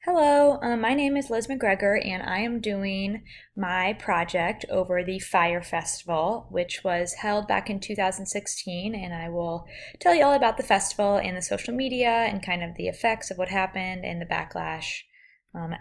Hello, my name is Liz McGregor, and I am doing my project over the Fyre Festival, which was held back in 2016. And I will tell you all about the festival and the social media and kind of the effects of what happened and the backlash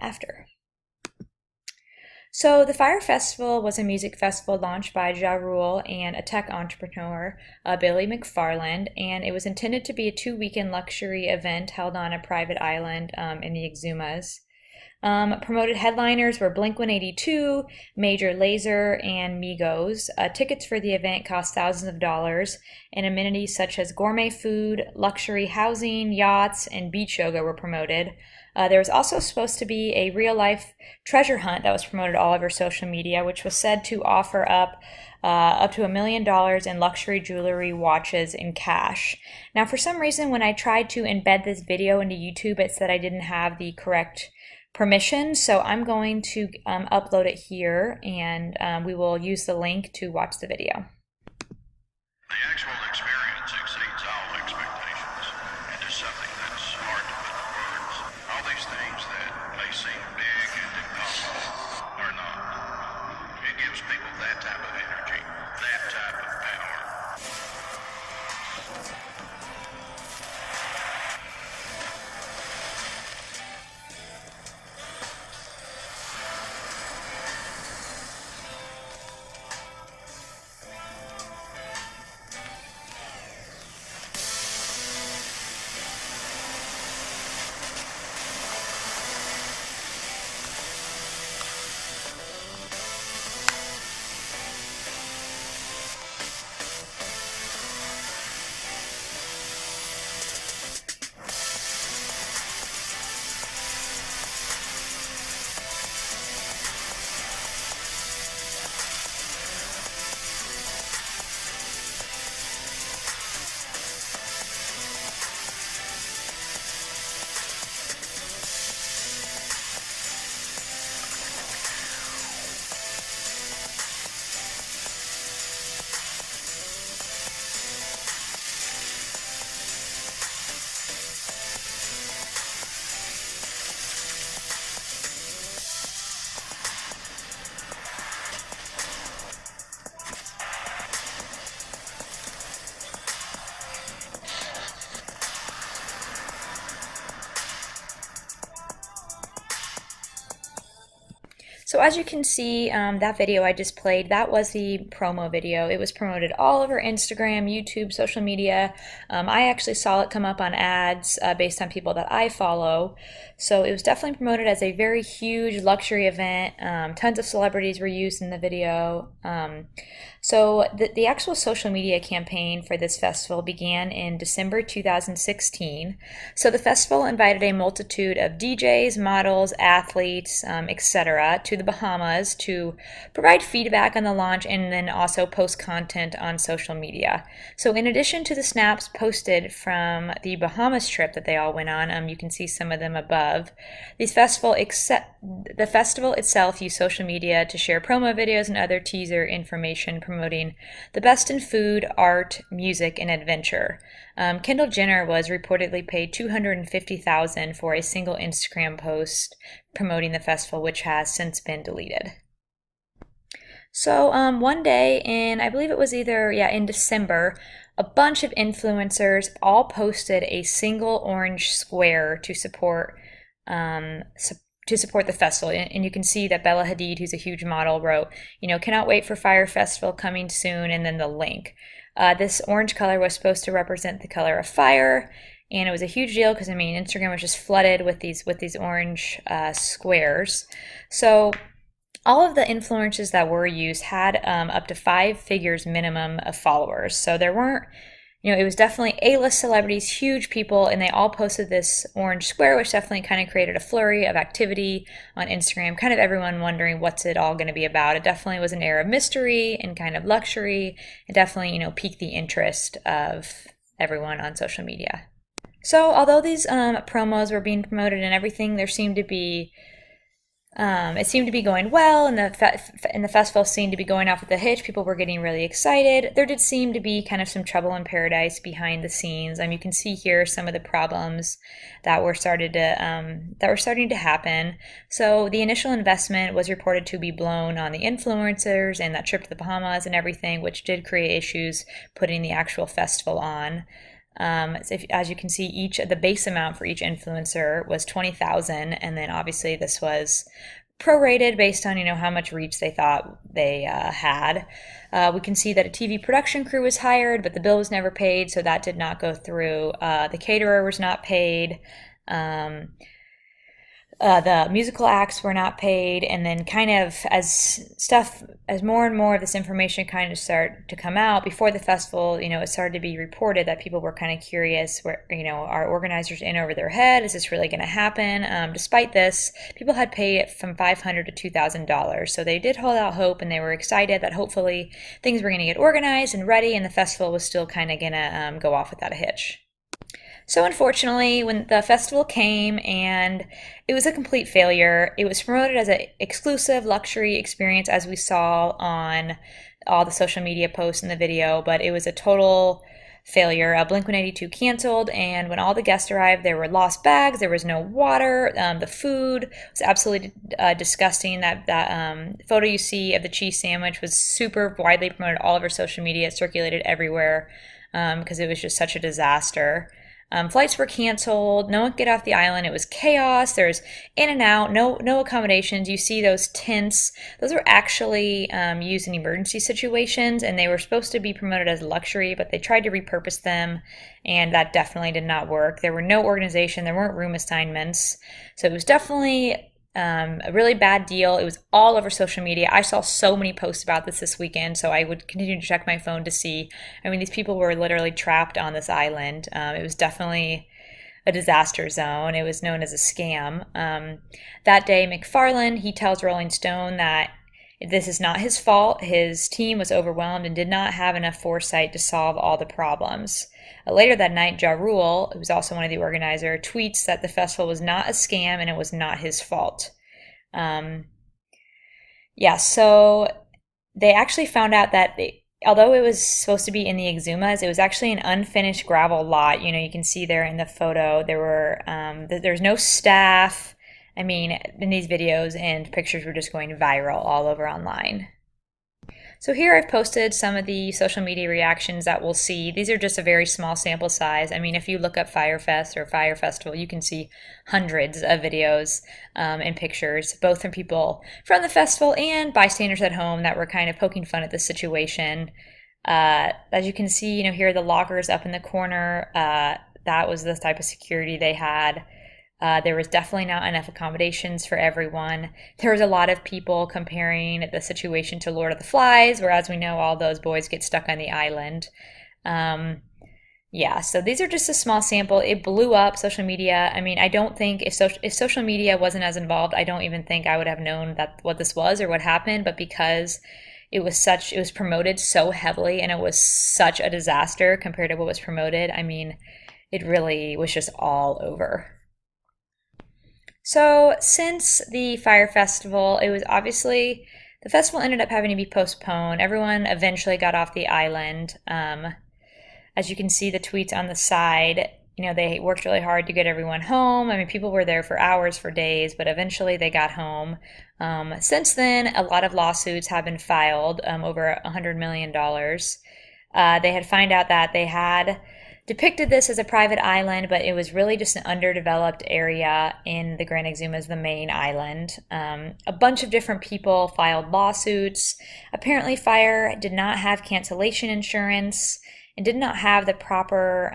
after. So, the Fyre Festival was a music festival launched by Ja Rule and a tech entrepreneur, Billy McFarland, and it was intended to be a two-weekend luxury event held on a private island in the Exumas. Promoted headliners were Blink 182, Major Lazer, and Migos. Tickets for the event cost thousands of dollars, and amenities such as gourmet food, luxury housing, yachts, and beach yoga were promoted. There was also supposed to be a real life treasure hunt that was promoted all over social media, which was said to offer up to $1 million in luxury jewelry, watches, and cash. Now, for some reason, when I tried to embed this video into YouTube, it said I didn't have the correct permission, so I'm going to upload it here, and we will use the link to watch the video. The actual experience exceeds all expectations and is something that's hard to put into words. All these things that may seem big and impossible are not. It gives people that type of energy, that type of power. So as you can see, that video I just played, that was the promo video. It was promoted all over Instagram, YouTube, social media. I actually saw it come up on ads based on people that I follow. So it was definitely promoted as a very huge luxury event. Tons of celebrities were used in the video. So the actual social media campaign for this festival began in December 2016. So the festival invited a multitude of DJs, models, athletes, etc. to the Bahamas to provide feedback on the launch and then also post content on social media. So in addition to the snaps posted from the Bahamas trip that they all went on, you can see some of them above. The festival itself used social media to share promo videos and other teaser information promoting the best in food, art, music, and adventure. Kendall Jenner was reportedly paid $250,000 for a single Instagram post promoting the festival, which has since been deleted. So one day in, I believe it was in December, a bunch of influencers all posted a single orange square to support the festival. And you can see that Bella Hadid, who's a huge model, wrote, cannot wait for Fyre Festival coming soon, and then the link. This orange color was supposed to represent the color of fire, and it was a huge deal because Instagram was just flooded with these orange squares. So all of the influencers that were used had up to 5 figures minimum of followers. So there weren't, it was definitely A-list celebrities, huge people, and they all posted this orange square, which definitely kind of created a flurry of activity on Instagram, kind of everyone wondering what's it all going to be about. It definitely was an air of mystery and kind of luxury. It definitely, piqued the interest of everyone on social media. So although these promos were being promoted and everything, there seemed to be It seemed to be going well, and the festival seemed to be going off with a hitch. People were getting really excited. There did seem to be kind of some trouble in paradise behind the scenes. You can see here some of the problems that were starting to happen. So the initial investment was reported to be blown on the influencers and that trip to the Bahamas and everything, which did create issues putting the actual festival on. So as you can see, the base amount for each influencer was 20,000, and then obviously this was prorated based on how much reach they thought they had. We can see that a TV production crew was hired, but the bill was never paid, so that did not go through. The caterer was not paid. The musical acts were not paid, and then kind of as more and more of this information kind of started to come out before the festival, it started to be reported that people were kind of curious, where, are organizers in over their head? Is this really going to happen? Despite this, people had paid from $500 to $2,000, so they did hold out hope, and they were excited that hopefully things were going to get organized and ready, and the festival was still kind of going to go off without a hitch. So unfortunately, when the festival came and it was a complete failure, it was promoted as an exclusive luxury experience, as we saw on all the social media posts in the video, but it was a total failure. Blink-182 canceled, and when all the guests arrived, there were lost bags, there was no water, the food was absolutely disgusting. That photo you see of the cheese sandwich was super widely promoted all over social media. It circulated everywhere because it was just such a disaster. Flights were canceled. No one could get off the island. It was chaos. There's in and out, no accommodations. You see those tents. Those were actually used in emergency situations, and they were supposed to be promoted as luxury, but they tried to repurpose them, and that definitely did not work. There were no organization. There weren't room assignments. So it was definitely a really bad deal. It was all over social media. I saw so many posts about this weekend, so I would continue to check my phone to see. These people were literally trapped on this island. It was definitely a disaster zone. It was known as a scam. That day, McFarland, he tells Rolling Stone that this is not his fault. His team was overwhelmed and did not have enough foresight to solve all the problems. Later that night, Ja Rule, who was also one of the organizers, tweets that the festival was not a scam and it was not his fault. So they actually found out that although it was supposed to be in the Exumas, it was actually an unfinished gravel lot. You can see there in the photo, there's no staff. In these videos and pictures were just going viral all over online. So here I've posted some of the social media reactions that we'll see. These are just a very small sample size. If you look up Fyre Fest or Fyre Festival, you can see hundreds of videos and pictures, both from people from the festival and bystanders at home that were kind of poking fun at the situation. As you can see, here are the lockers up in the corner. That was the type of security they had. There was definitely not enough accommodations for everyone. There was a lot of people comparing the situation to Lord of the Flies, where, as we know, all those boys get stuck on the island. So these are just a small sample. It blew up social media. I don't think if social media wasn't as involved, I don't even think I would have known what this was or what happened. But because it was promoted so heavily and it was such a disaster compared to what was promoted, it really was just all over. So since the Fyre Festival, the festival ended up having to be postponed. Everyone eventually got off the island. As you can see the tweets on the side, they worked really hard to get everyone home. People were there for hours, for days, but eventually they got home. Since then, a lot of lawsuits have been filed, over $100 million. They had found out that they had depicted this as a private island, but it was really just an underdeveloped area in the Grand Exumas, the main island. A bunch of different people filed lawsuits. Apparently, Fyre did not have cancellation insurance and did not have the proper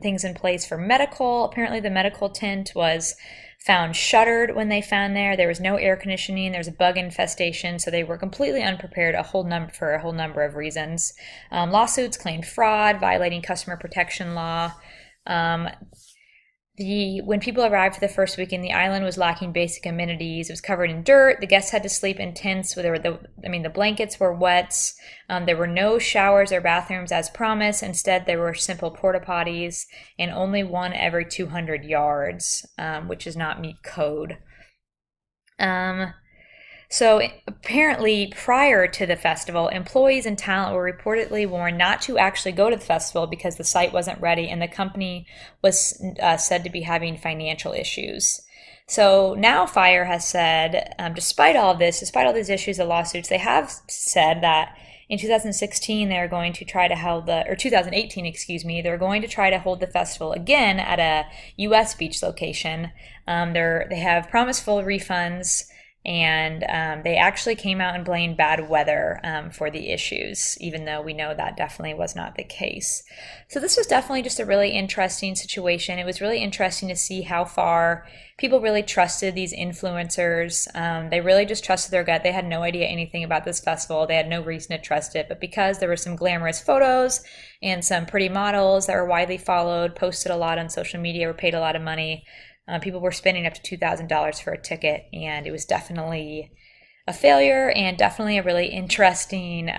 things in place for medical. Apparently, the medical tent was found shuttered when they found there. There was no air conditioning. There was a bug infestation, so they were completely unprepared for a whole number of reasons. Lawsuits claimed fraud, violating customer protection law. When people arrived for the first weekend, the island was lacking basic amenities. It was covered in dirt. The guests had to sleep in tents where the blankets were wet. There were no showers or bathrooms as promised. Instead, there were simple porta potties and only one every 200 yards, which does not meet code. Um, so apparently, prior to the festival, employees and talent were reportedly warned not to actually go to the festival because the site wasn't ready and the company was said to be having financial issues. So now Fyre has said, despite all of this, despite all these issues and lawsuits, they have said that in 2016 they're going to try to hold the, or 2018, excuse me, they're going to try to hold the festival again at a U.S. beach location. They have promised full refunds, and they actually came out and blamed bad weather for the issues, even though we know that definitely was not the case. So this was definitely just a really interesting situation. It was really interesting to see how far people really trusted these influencers. They really just trusted their gut. They had no idea anything about this festival. They had no reason to trust it. But because there were some glamorous photos and some pretty models that were widely followed, posted a lot on social media, were paid a lot of money, people were spending up to $2,000 for a ticket, and it was definitely a failure and definitely a really interesting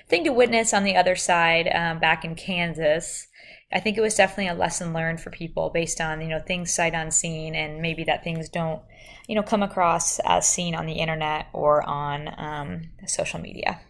thing to witness on the other side back in Kansas. I think it was definitely a lesson learned for people based on, things sight unseen, and maybe that things don't, come across as seen on the internet or on social media.